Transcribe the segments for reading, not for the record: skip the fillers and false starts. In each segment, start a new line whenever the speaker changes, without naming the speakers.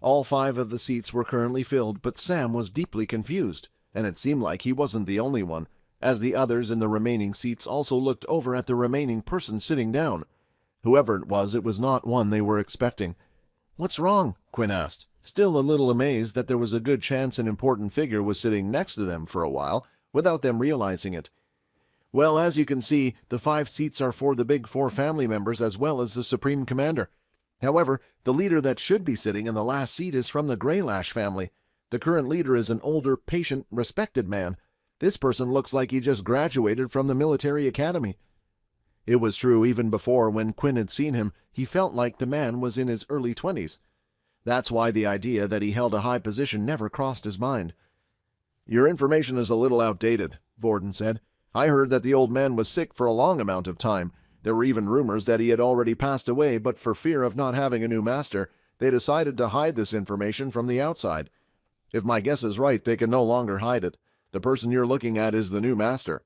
All 5 of the seats were currently filled, but Sam was deeply confused, and it seemed like he wasn't the only one, as the others in the remaining seats also looked over at the remaining person sitting down. Whoever it was not one they were expecting. "What's wrong?" Quinn asked, still a little amazed that there was a good chance an important figure was sitting next to them for a while, without them realizing it. "Well, as you can see, the 5 seats are for the Big 4 family members as well as the Supreme Commander. However, the leader that should be sitting in the last seat is from the Grey Lash family. The current leader is an older, patient, respected man. This person looks like he just graduated from the military academy." It was true even before, when Quinn had seen him, he felt like the man was in his early 20s. That's why the idea that he held a high position never crossed his mind. "Your information is a little outdated," Vorden said. "I heard that the old man was sick for a long amount of time. There were even rumors that he had already passed away, but for fear of not having a new master, they decided to hide this information from the outside. If my guess is right, they can no longer hide it. The person you're looking at is the new master."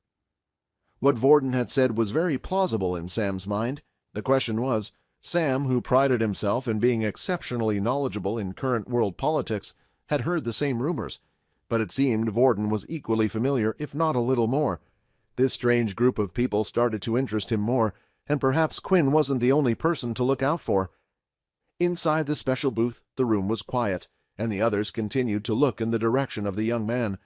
What Vorden had said was very plausible in Sam's mind. The question was, Sam, who prided himself in being exceptionally knowledgeable in current world politics, had heard the same rumors, but it seemed Vorden was equally familiar, if not a little more. This strange group of people started to interest him more, and perhaps Quinn wasn't the only person to look out for. Inside the special booth, the room was quiet, and the others continued to look in the direction of the young man.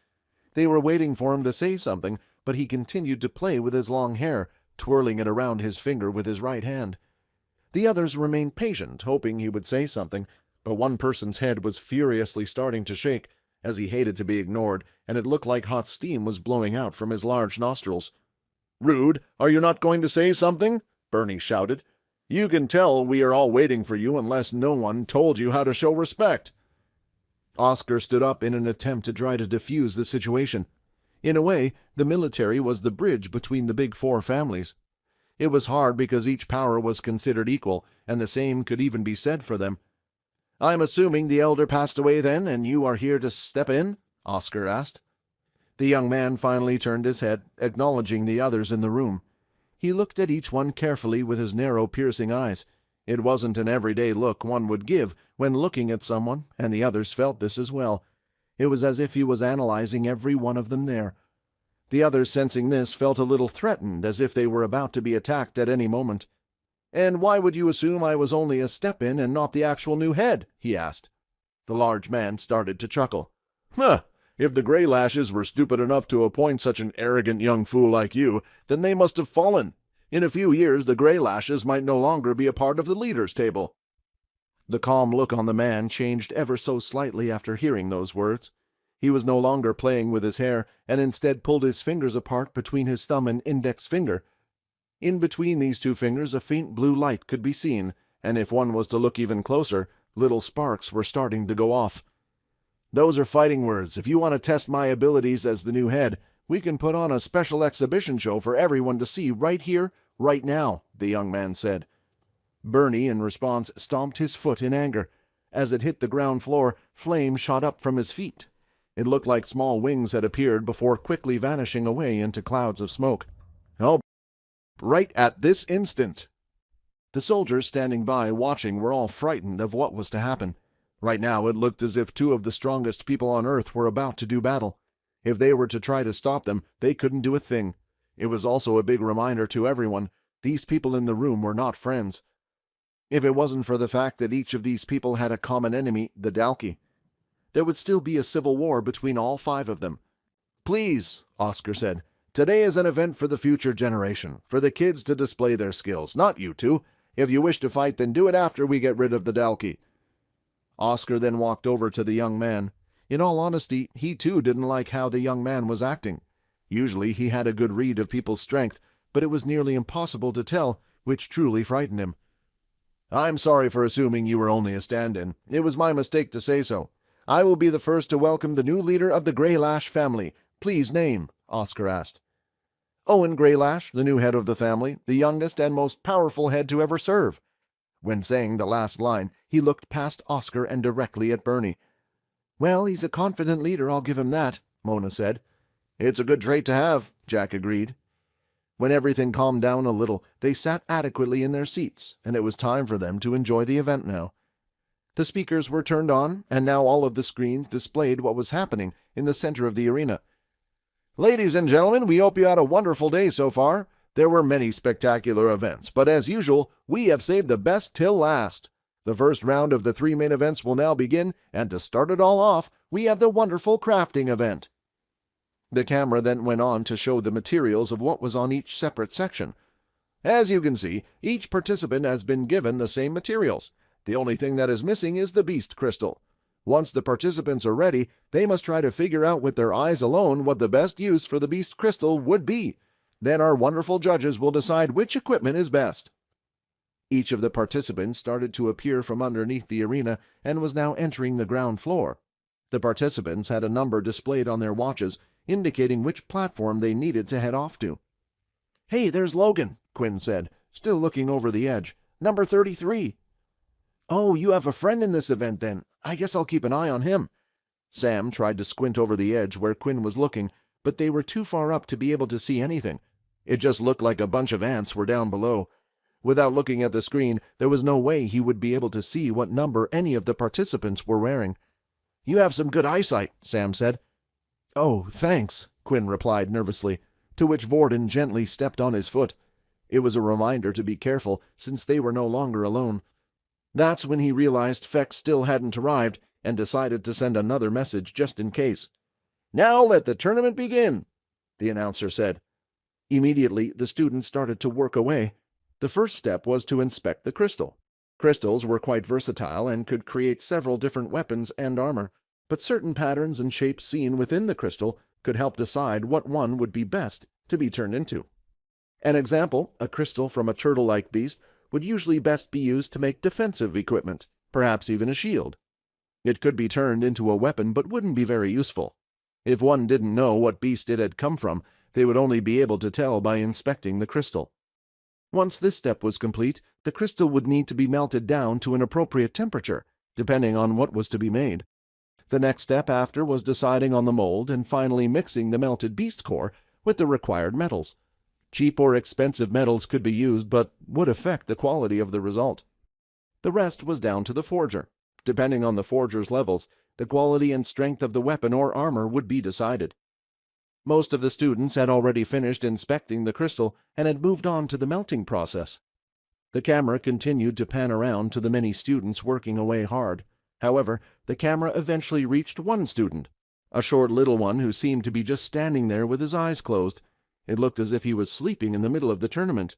They were waiting for him to say something, but he continued to play with his long hair, twirling it around his finger with his right hand. The others remained patient, hoping he would say something, but one person's head was furiously starting to shake, as he hated to be ignored, and it looked like hot steam was blowing out from his large nostrils. "Rude, are you not going to say something?" Bernie shouted. "You can tell we are all waiting for you unless no one told you how to show respect." Oscar stood up in an attempt to try to defuse the situation. In a way, the military was the bridge between the Big 4 families. It was hard because each power was considered equal, and the same could even be said for them. "I'm assuming the elder passed away then, and you are here to step in?" Oscar asked. The young man finally turned his head, acknowledging the others in the room. He looked at each one carefully with his narrow, piercing eyes. It wasn't an everyday look one would give when looking at someone, and the others felt this as well. It was as if he was analyzing every one of them there. The others, sensing this, felt a little threatened, as if they were about to be attacked at any moment. "And why would you assume I was only a step-in and not the actual new head?" he asked. The large man started to chuckle. "Huh! If the Grey Lashes were stupid enough to appoint such an arrogant young fool like you, then they must have fallen. In a few years the Grey Lashes might no longer be a part of the leaders' table." The calm look on the man changed ever so slightly after hearing those words. He was no longer playing with his hair, and instead pulled his fingers apart between his thumb and index finger. In between these 2 fingers a faint blue light could be seen, and if one was to look even closer, little sparks were starting to go off. "Those are fighting words. If you want to test my abilities as the new head, we can put on a special exhibition show for everyone to see right here, right now," the young man said. Bernie, in response, stomped his foot in anger. As it hit the ground floor, flame shot up from his feet. It looked like small wings had appeared before quickly vanishing away into clouds of smoke. "Oh, right at this instant!" The soldiers standing by watching were all frightened of what was to happen. Right now it looked as if 2 of the strongest people on Earth were about to do battle. If they were to try to stop them, they couldn't do a thing. It was also a big reminder to everyone, these people in the room were not friends. If it wasn't for the fact that each of these people had a common enemy, the Dalki, there would still be a civil war between all 5 of them. "Please," Oscar said, "today is an event for the future generation, for the kids to display their skills, not you 2. If you wish to fight, then do it after we get rid of the Dalki." Oscar then walked over to the young man. In all honesty, he too didn't like how the young man was acting. Usually he had a good read of people's strength, but it was nearly impossible to tell, which truly frightened him. "I'm sorry for assuming you were only a stand-in. It was my mistake to say so. I will be the first to welcome the new leader of the Grey Lash family. Please name," Oscar asked. "Owen Grey Lash, the new head of the family, the youngest and most powerful head to ever serve." When saying the last line, he looked past Oscar and directly at Bernie. "Well, he's a confident leader, I'll give him that," Mona said. "It's a good trait to have," Jack agreed. When everything calmed down a little, they sat adequately in their seats, and it was time for them to enjoy the event now. The speakers were turned on, and now all of the screens displayed what was happening in the center of the arena. "Ladies and gentlemen, we hope you had a wonderful day so far. There were many spectacular events, but as usual, we have saved the best till last. The first round of the 3 main events will now begin, and to start it all off, we have the wonderful crafting event." The camera then went on to show the materials of what was on each separate section. As you can see, each participant has been given the same materials. The only thing that is missing is the beast crystal. Once the participants are ready, they must try to figure out with their eyes alone what the best use for the beast crystal would be. Then our wonderful judges will decide which equipment is best. Each of the participants started to appear from underneath the arena and was now entering the ground floor. The participants had a number displayed on their watches, indicating which platform they needed to head off to. "Hey, there's Logan," Quinn said, still looking over the edge. "Number 33. "Oh, you have a friend in this event, then. I guess I'll keep an eye on him." Sam tried to squint over the edge where Quinn was looking, but they were too far up to be able to see anything. It just looked like a bunch of ants were down below. Without looking at the screen, there was no way he would be able to see what number any of the participants were wearing. "You have some good eyesight," Sam said. "Oh, thanks," Quinn replied nervously, to which Vorden gently stepped on his foot. It was a reminder to be careful, since they were no longer alone. That's when he realized Fex still hadn't arrived, and decided to send another message just in case. "Now let the tournament begin," the announcer said. Immediately, the students started to work away. The first step was to inspect the crystal. Crystals were quite versatile and could create several different weapons and armor, but certain patterns and shapes seen within the crystal could help decide what one would be best to be turned into. An example, a crystal from a turtle-like beast, would usually best be used to make defensive equipment, perhaps even a shield. It could be turned into a weapon but wouldn't be very useful. If one didn't know what beast it had come from, they would only be able to tell by inspecting the crystal. Once this step was complete, the crystal would need to be melted down to an appropriate temperature, depending on what was to be made. The next step after was deciding on the mold and finally mixing the melted beast core with the required metals. Cheap or expensive metals could be used, but would affect the quality of the result. The rest was down to the forger. Depending on the forger's levels, the quality and strength of the weapon or armor would be decided. Most of the students had already finished inspecting the crystal and had moved on to the melting process. The camera continued to pan around to the many students working away hard. However, the camera eventually reached one student, a short little one who seemed to be just standing there with his eyes closed. It looked as if he was sleeping in the middle of the tournament.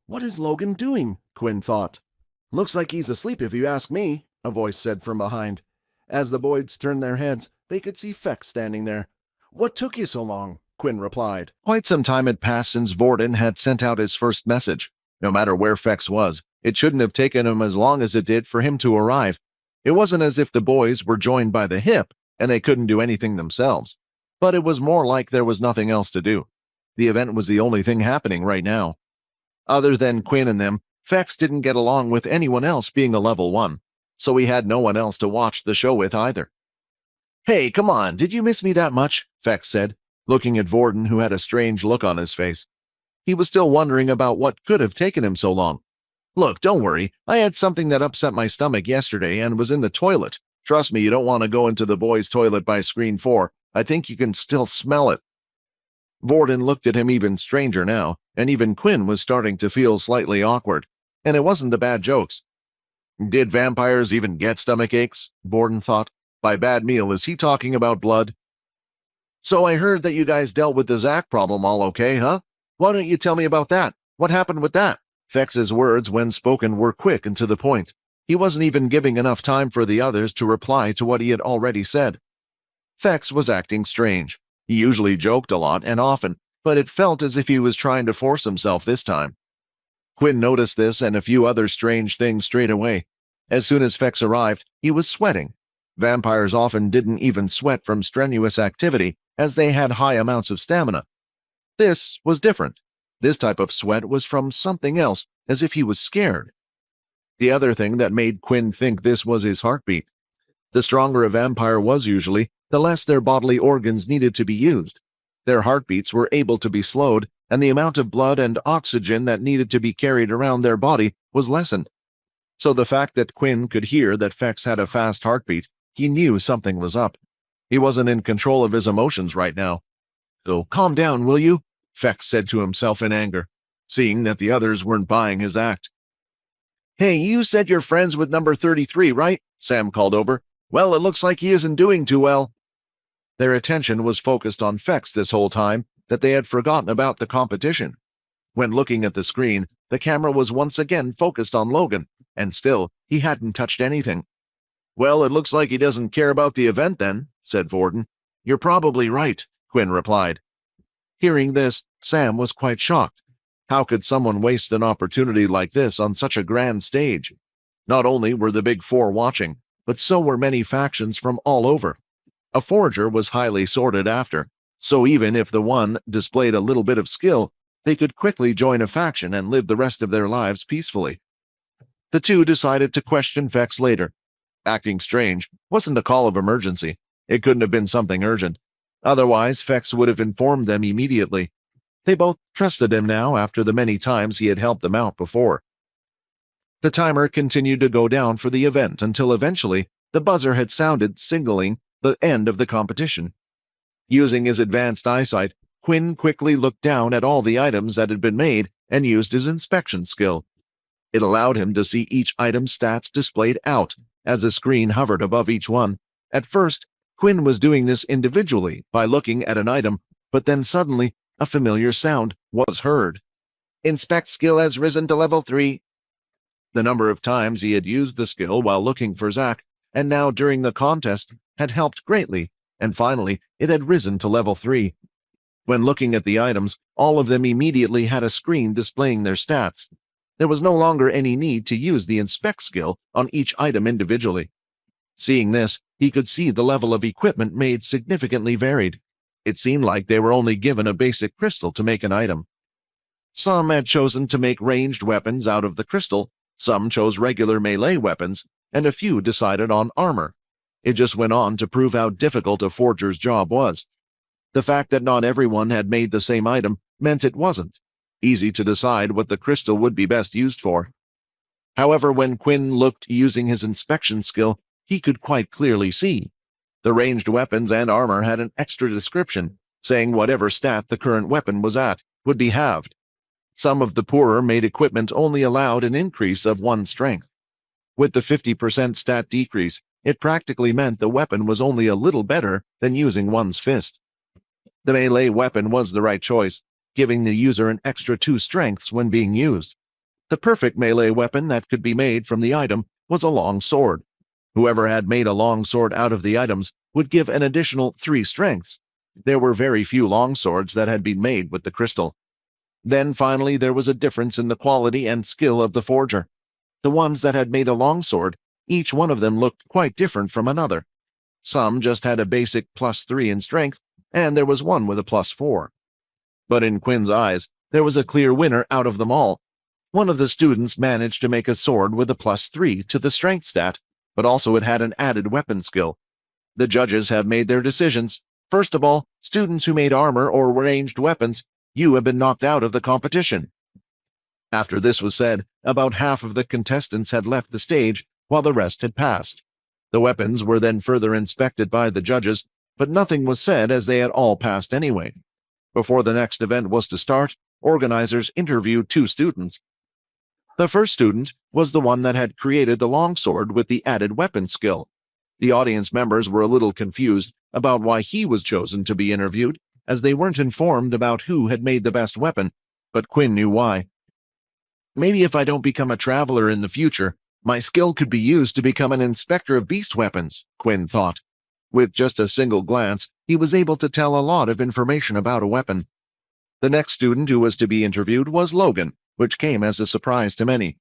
"What is Logan doing?" Quinn thought. "Looks like he's asleep if you ask me," a voice said from behind. As the boys turned their heads, they could see Fex standing there. "What took you so long?" Quinn replied. Quite some time had passed since Vorden had sent out his first message. No matter where Fex was, it shouldn't have taken him as long as it did for him to arrive. It wasn't as if the boys were joined by the hip and they couldn't do anything themselves, but it was more like there was nothing else to do. The event was the only thing happening right now. Other than Quinn and them, Fex didn't get along with anyone else being a level 1, so he had no one else to watch the show with either. "Hey, come on, did you miss me that much?" Fex said, looking at Vorden, who had a strange look on his face. He was still wondering about what could have taken him so long. "Look, don't worry, I had something that upset my stomach yesterday and was in the toilet. Trust me, you don't want to go into the boys' toilet by screen 4. I think you can still smell it." Vorden looked at him even stranger now, and even Quinn was starting to feel slightly awkward. And it wasn't the bad jokes. Did vampires even get stomach aches? Vorden thought. By bad meal, is he talking about blood? "So I heard that you guys dealt with the Zack problem all okay, huh? Why don't you tell me about that? What happened with that?" Fex's words, when spoken, were quick and to the point. He wasn't even giving enough time for the others to reply to what he had already said. Fex was acting strange. He usually joked a lot and often, but it felt as if he was trying to force himself this time. Quinn noticed this and a few other strange things straight away. As soon as Fex arrived, he was sweating. Vampires often didn't even sweat from strenuous activity, as they had high amounts of stamina. This was different. This type of sweat was from something else, as if he was scared. The other thing that made Quinn think this was his heartbeat. The stronger a vampire was usually, the less their bodily organs needed to be used. Their heartbeats were able to be slowed, and the amount of blood and oxygen that needed to be carried around their body was lessened. So the fact that Quinn could hear that Fex had a fast heartbeat, he knew something was up. He wasn't in control of his emotions right now. So calm down, will you? Fex said to himself in anger, seeing that the others weren't buying his act. Hey, you said you're friends with number 33, right? Sam called over. Well, it looks like he isn't doing too well. Their attention was focused on Fex this whole time that they had forgotten about the competition. When looking at the screen, the camera was once again focused on Logan, and still, he hadn't touched anything. Well, it looks like he doesn't care about the event then, said Vorden. You're probably right, Quinn replied. Hearing this, Sam was quite shocked. How could someone waste an opportunity like this on such a grand stage? Not only were the Big Four watching, but so were many factions from all over. A forger was highly sought after, so even if the one displayed a little bit of skill, they could quickly join a faction and live the rest of their lives peacefully. The two decided to question Fex later. Acting strange wasn't a call of emergency. It couldn't have been something urgent. Otherwise, Fex would have informed them immediately. They both trusted him now after the many times he had helped them out before. The timer continued to go down for the event until eventually the buzzer had sounded, signaling the end of the competition. Using his advanced eyesight, Quinn quickly looked down at all the items that had been made and used his inspection skill. It allowed him to see each item's stats displayed out as a screen hovered above each one. At first, Quinn was doing this individually by looking at an item, but then suddenly a familiar sound was heard. Inspect skill has risen to level 3. The number of times he had used the skill while looking for Zack, and now during the contest, had helped greatly, and finally it had risen to level 3. When looking at the items, all of them immediately had a screen displaying their stats. There was no longer any need to use the inspect skill on each item individually. Seeing this, he could see the level of equipment made significantly varied. It seemed like they were only given a basic crystal to make an item. Some had chosen to make ranged weapons out of the crystal, some chose regular melee weapons, and a few decided on armor. It just went on to prove how difficult a forger's job was. The fact that not everyone had made the same item meant it wasn't easy to decide what the crystal would be best used for. However, when Quinn looked using his inspection skill, he could quite clearly see. The ranged weapons and armor had an extra description, saying whatever stat the current weapon was at would be halved. Some of the poorer-made equipment only allowed an increase of 1 strength. With the 50% stat decrease, it practically meant the weapon was only a little better than using one's fist. The melee weapon was the right choice, giving the user an extra 2 strengths when being used. The perfect melee weapon that could be made from the item was a long sword. Whoever had made a long sword out of the items would give an additional 3 strengths. There were very few long swords that had been made with the crystal. Then finally there was a difference in the quality and skill of the forger. The ones that had made a longsword, each one of them looked quite different from another. Some just had a basic +3 in strength, and there was one with a +4. But in Quinn's eyes, there was a clear winner out of them all. One of the students managed to make a sword with a +3 to the strength stat, but also it had an added weapon skill. The judges have made their decisions. First of all, students who made armor or ranged weapons, you have been knocked out of the competition. After this was said, about half of the contestants had left the stage, while the rest had passed. The weapons were then further inspected by the judges, but nothing was said as they had all passed anyway. Before the next event was to start, organizers interviewed 2 students. The first student was the one that had created the longsword with the added weapon skill. The audience members were a little confused about why he was chosen to be interviewed, as they weren't informed about who had made the best weapon, but Quinn knew why. Maybe if I don't become a traveler in the future, my skill could be used to become an inspector of beast weapons, Quinn thought. With just a single glance, he was able to tell a lot of information about a weapon. The next student who was to be interviewed was Logan, which came as a surprise to many.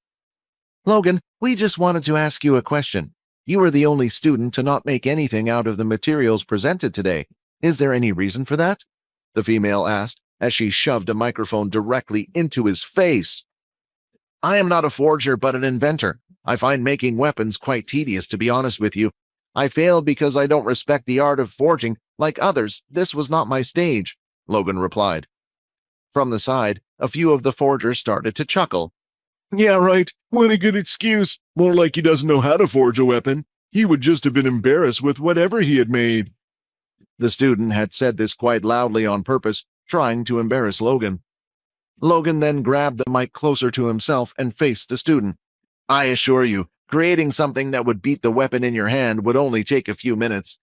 Logan, we just wanted to ask you a question. You were the only student to not make anything out of the materials presented today. Is there any reason for that? The female asked, as she shoved a microphone directly into his face. I am not a forger, but an inventor. I find making weapons quite tedious, to be honest with you. I failed because I don't respect the art of forging. Like others, this was not my stage, Logan replied. From the side, a few of the forgers started to chuckle. Yeah, right. What a good excuse. More like he doesn't know how to forge a weapon. He would just have been embarrassed with whatever he had made. The student had said this quite loudly on purpose, trying to embarrass Logan. Logan then grabbed the mic closer to himself and faced the student. I assure you, creating something that would beat the weapon in your hand would only take a few minutes.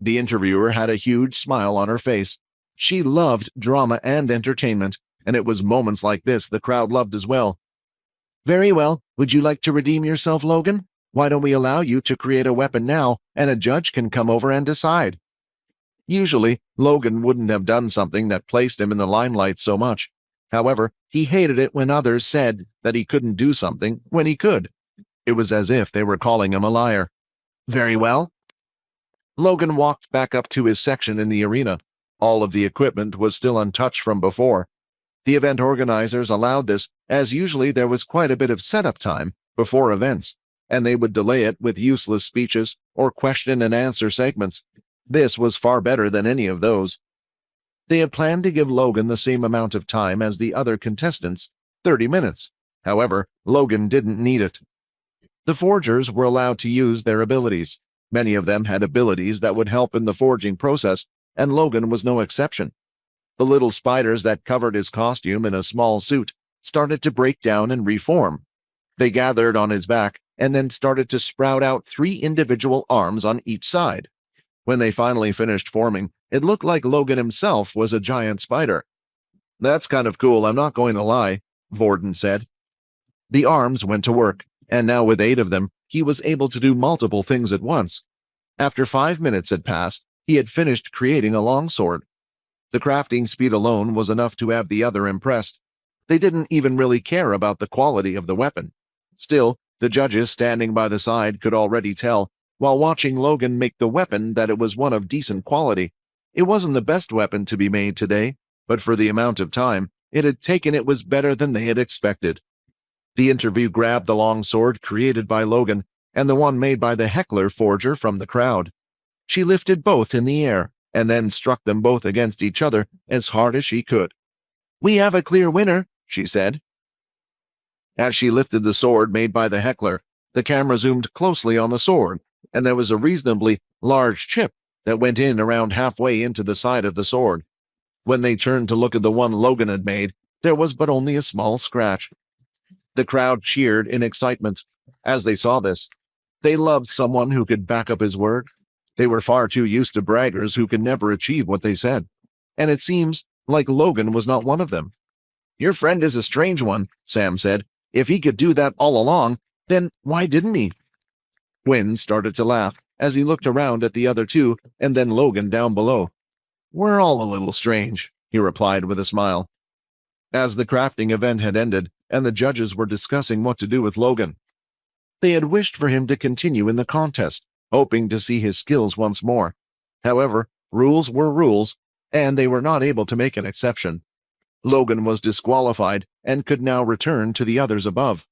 The interviewer had a huge smile on her face. She loved drama and entertainment, and it was moments like this the crowd loved as well. Very well. Would you like to redeem yourself, Logan? Why don't we allow you to create a weapon now, and a judge can come over and decide? Usually, Logan wouldn't have done something that placed him in the limelight so much. However, he hated it when others said that he couldn't do something when he could. It was as if they were calling him a liar. Very well. Logan walked back up to his section in the arena. All of the equipment was still untouched from before. The event organizers allowed this, as usually there was quite a bit of setup time before events, and they would delay it with useless speeches or question and answer segments. This was far better than any of those. They had planned to give Logan the same amount of time as the other contestants, 30 minutes. However, Logan didn't need it. The forgers were allowed to use their abilities. Many of them had abilities that would help in the forging process, and Logan was no exception. The little spiders that covered his costume in a small suit started to break down and reform. They gathered on his back and then started to sprout out 3 individual arms on each side. When they finally finished forming, it looked like Logan himself was a giant spider. That's kind of cool, I'm not going to lie, Vorden said. The arms went to work, and now with 8 of them, he was able to do multiple things at once. After 5 minutes had passed, he had finished creating a longsword. The crafting speed alone was enough to have the other impressed. They didn't even really care about the quality of the weapon. Still, the judges standing by the side could already tell, while watching Logan make the weapon, that it was one of decent quality. It wasn't the best weapon to be made today, but for the amount of time it had taken, it was better than they had expected. The interview grabbed the long sword created by Logan and the one made by the heckler forger from the crowd. She lifted both in the air and then struck them both against each other as hard as she could. We have a clear winner, she said. As she lifted the sword made by the heckler, the camera zoomed closely on the sword, and there was a reasonably large chip that went in around halfway into the side of the sword. When they turned to look at the one Logan had made, there was but only a small scratch. The crowd cheered in excitement as they saw this. They loved someone who could back up his word. They were far too used to braggers who could never achieve what they said, and it seems like Logan was not one of them. Your friend is a strange one, Sam said. If he could do that all along, then why didn't he? Quinn started to laugh as he looked around at the other two and then Logan down below. We're all a little strange, he replied with a smile. As the crafting event had ended and the judges were discussing what to do with Logan, they had wished for him to continue in the contest, hoping to see his skills once more. However, rules were rules, and they were not able to make an exception. Logan was disqualified and could now return to the others above.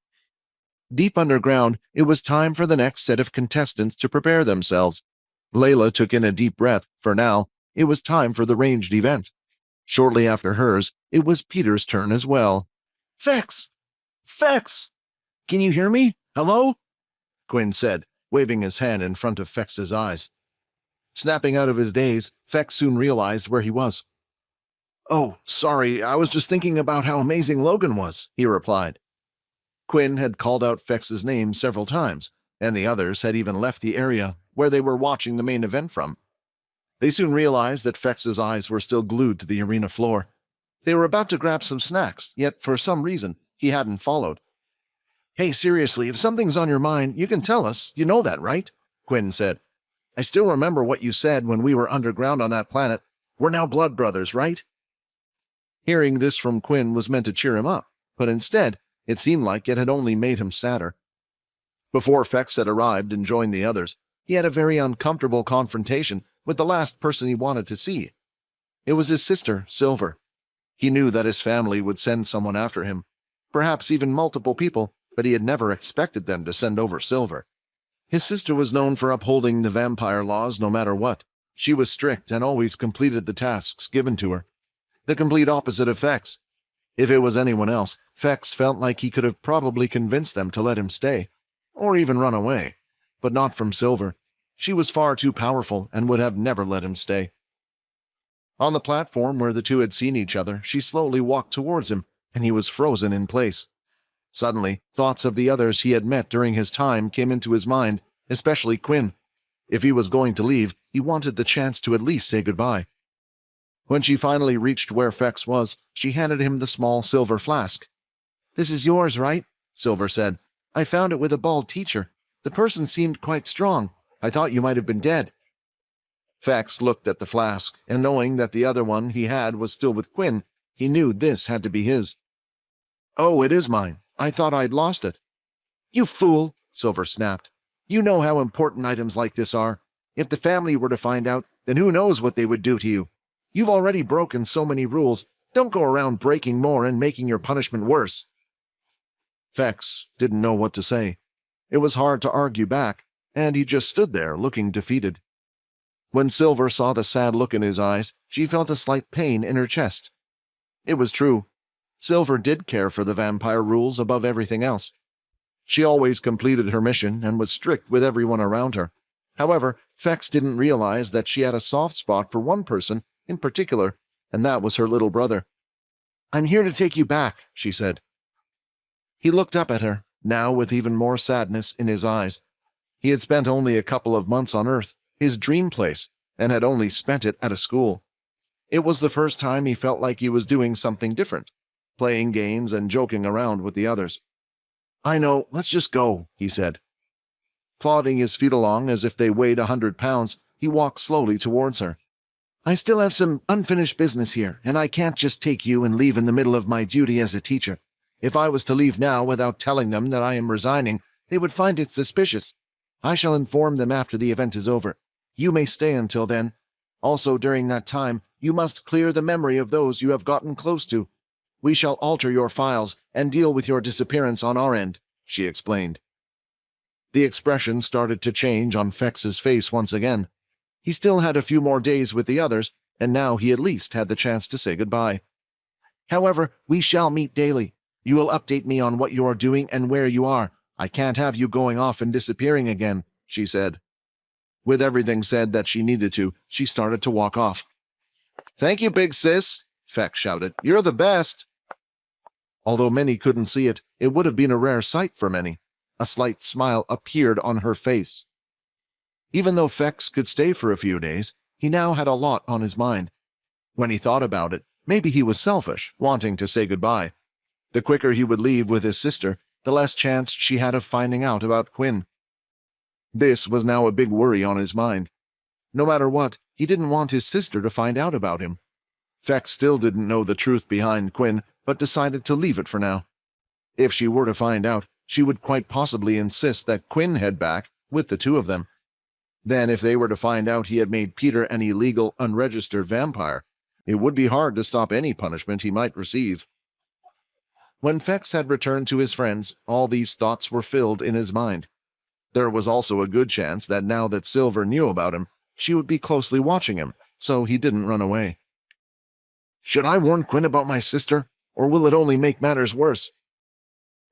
Deep underground, it was time for the next set of contestants to prepare themselves. Layla took in a deep breath. For now, it was time for the ranged event. Shortly after hers, it was Peter's turn as well. Fex! Fex! Can you hear me? Hello? Quinn said, waving his hand in front of Fex's eyes. Snapping out of his daze, Fex soon realized where he was. Oh, sorry, I was just thinking about how amazing Logan was, he replied. Quinn had called out Fex's name several times, and the others had even left the area where they were watching the main event from. They soon realized that Fex's eyes were still glued to the arena floor. They were about to grab some snacks, yet for some reason he hadn't followed. Hey, seriously, if something's on your mind, you can tell us. You know that, right? Quinn said. I still remember what you said when we were underground on that planet. We're now blood brothers, right? Hearing this from Quinn was meant to cheer him up, but instead, it seemed like it had only made him sadder. Before Fex had arrived and joined the others, he had a very uncomfortable confrontation with the last person he wanted to see. It was his sister, Silver. He knew that his family would send someone after him, perhaps even multiple people, but he had never expected them to send over Silver. His sister was known for upholding the vampire laws no matter what. She was strict and always completed the tasks given to her. The complete opposite of Fex. If it was anyone else, Fex felt like he could have probably convinced them to let him stay, or even run away. But not from Silver. She was far too powerful and would have never let him stay. On the platform where the two had seen each other, she slowly walked towards him, and he was frozen in place. Suddenly, thoughts of the others he had met during his time came into his mind, especially Quinn. If he was going to leave, he wanted the chance to at least say goodbye. When she finally reached where Fex was, she handed him the small silver flask. "This is yours, right?" Silver said. "I found it with a bald teacher. The person seemed quite strong. I thought you might have been dead." Fex looked at the flask, and knowing that the other one he had was still with Quinn, he knew this had to be his. "Oh, it is mine. I thought I'd lost it." "You fool!" Silver snapped. "You know how important items like this are. If the family were to find out, then who knows what they would do to you. You've already broken so many rules. Don't go around breaking more and making your punishment worse." Fex didn't know what to say. It was hard to argue back, and he just stood there looking defeated. When Silver saw the sad look in his eyes, she felt a slight pain in her chest. It was true. Silver did care for the vampire rules above everything else. She always completed her mission and was strict with everyone around her. However, Fex didn't realize that she had a soft spot for one person in particular, and that was her little brother. "I'm here to take you back," she said. He looked up at her, now with even more sadness in his eyes. He had spent only a couple of months on Earth, his dream place, and had only spent it at a school. It was the first time he felt like he was doing something different, playing games and joking around with the others. "I know, let's just go," he said. Plodding his feet along as if they weighed 100 pounds, he walked slowly towards her. "I still have some unfinished business here, and I can't just take you and leave in the middle of my duty as a teacher. If I was to leave now without telling them that I am resigning, they would find it suspicious. I shall inform them after the event is over. You may stay until then. Also, during that time, you must clear the memory of those you have gotten close to. We shall alter your files and deal with your disappearance on our end," she explained. The expression started to change on Fex's face once again. He still had a few more days with the others, and now he at least had the chance to say goodbye. "However, we shall meet daily. You will update me on what you are doing and where you are. I can't have you going off and disappearing again," she said. With everything said that she needed to, she started to walk off. "Thank you, big sis," Fex shouted. "You're the best." Although many couldn't see it, it would have been a rare sight for many. A slight smile appeared on her face. Even though Fex could stay for a few days, he now had a lot on his mind. When he thought about it, maybe he was selfish, wanting to say goodbye. The quicker he would leave with his sister, the less chance she had of finding out about Quinn. This was now a big worry on his mind. No matter what, he didn't want his sister to find out about him. Fex still didn't know the truth behind Quinn, but decided to leave it for now. If she were to find out, she would quite possibly insist that Quinn head back with the two of them. Then if they were to find out he had made Peter an illegal, unregistered vampire, it would be hard to stop any punishment he might receive. When Fex had returned to his friends, all these thoughts were filled in his mind. There was also a good chance that now that Silver knew about him, she would be closely watching him, so he didn't run away. Should I warn Quinn about my sister, or will it only make matters worse?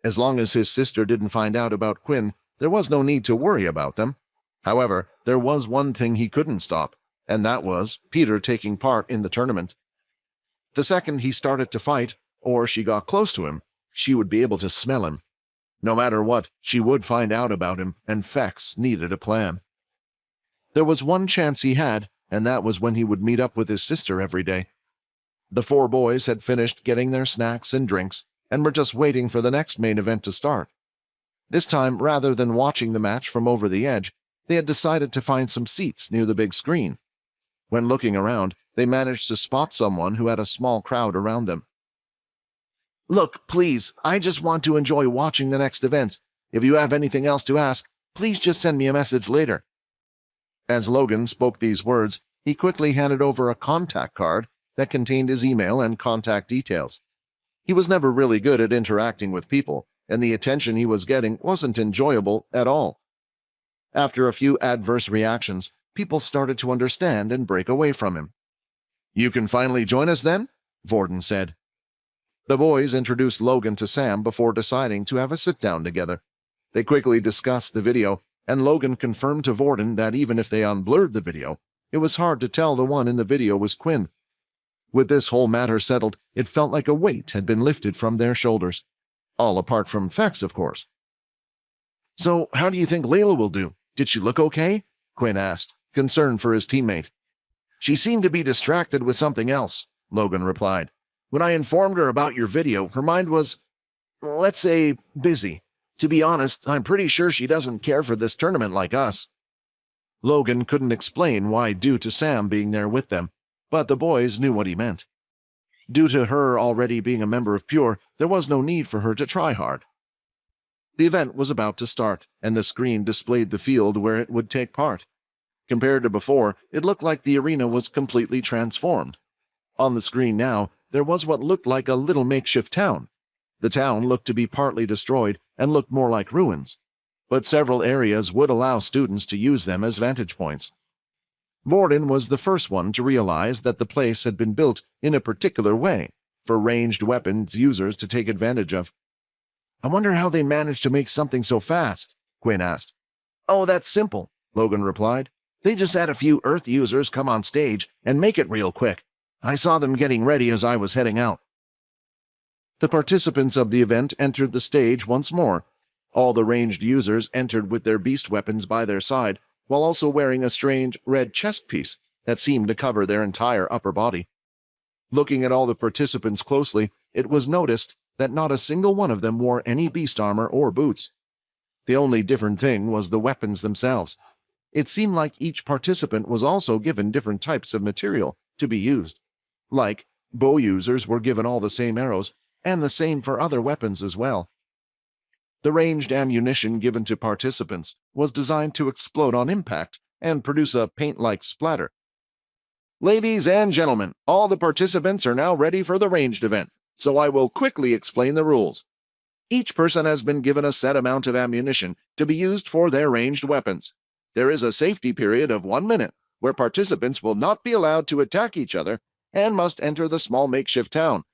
As long as his sister didn't find out about Quinn, there was no need to worry about them. However, there was one thing he couldn't stop, and that was Peter taking part in the tournament. The second he started to fight, or she got close to him, she would be able to smell him. No matter what, she would find out about him, and Fex needed a plan. There was one chance he had, and that was when he would meet up with his sister every day. The four boys had finished getting their snacks and drinks, and were just waiting for the next main event to start. This time, rather than watching the match from over the edge, they had decided to find some seats near the big screen. When looking around, they managed to spot someone who had a small crowd around them. Look, please, I just want to enjoy watching the next event. If you have anything else to ask, please just send me a message later. As Logan spoke these words, he quickly handed over a contact card that contained his email and contact details. He was never really good at interacting with people, and the attention he was getting wasn't enjoyable at all. After a few adverse reactions, people started to understand and break away from him. You can finally join us then? Vorden said. The boys introduced Logan to Sam before deciding to have a sit-down together. They quickly discussed the video, and Logan confirmed to Vorden that even if they unblurred the video, it was hard to tell the one in the video was Quinn. With this whole matter settled, it felt like a weight had been lifted from their shoulders. All apart from Fex, of course. "So, how do you think Layla will do? Did she look okay?" Quinn asked, concerned for his teammate. "She seemed to be distracted with something else," Logan replied. "When I informed her about your video, her mind was, let's say, busy. To be honest, I'm pretty sure she doesn't care for this tournament like us." Logan couldn't explain why due to Sam being there with them, but the boys knew what he meant. Due to her already being a member of Pure, there was no need for her to try hard. The event was about to start, and the screen displayed the field where it would take part. Compared to before, it looked like the arena was completely transformed. On the screen now, there was what looked like a little makeshift town. The town looked to be partly destroyed and looked more like ruins, but several areas would allow students to use them as vantage points. Vorden was the first one to realize that the place had been built in a particular way for ranged weapons users to take advantage of. "I wonder how they managed to make something so fast," Quinn asked. "Oh, that's simple," Logan replied. "They just had a few Earth users come on stage and make it real quick. I saw them getting ready as I was heading out." The participants of the event entered the stage once more. All the ranged users entered with their beast weapons by their side, while also wearing a strange red chest piece that seemed to cover their entire upper body. Looking at all the participants closely, it was noticed that not a single one of them wore any beast armor or boots. The only different thing was the weapons themselves. It seemed like each participant was also given different types of material to be used. Like, bow users were given all the same arrows, and the same for other weapons as well. The ranged ammunition given to participants was designed to explode on impact and produce a paint-like splatter. "Ladies and gentlemen, all the participants are now ready for the ranged event, so I will quickly explain the rules. Each person has been given a set amount of ammunition to be used for their ranged weapons. There is a safety period of 1 minute, where participants will not be allowed to attack each other and must enter the small makeshift town.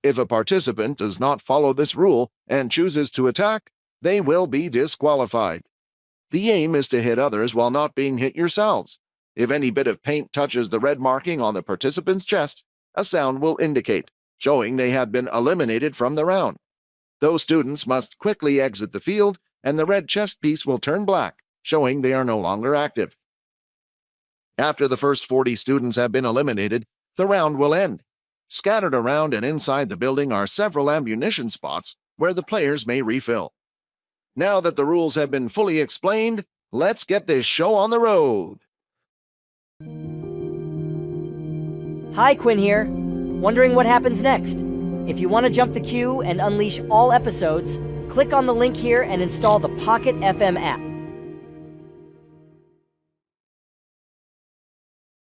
If a participant does not follow this rule and chooses to attack, they will be disqualified. The aim is to hit others while not being hit yourselves. If any bit of paint touches the red marking on the participant's chest, a sound will indicate, showing they have been eliminated from the round. Those students must quickly exit the field, and the red chest piece will turn black, showing they are no longer active. After the first 40 students have been eliminated, the round will end. Scattered around and inside the building are several ammunition spots where the players may refill. Now that the rules have been fully explained, let's get this show on the road.
Hi, Quinn here. Wondering what happens next? If you want to jump the queue and unleash all episodes, click on the link here and install the Pocket FM app.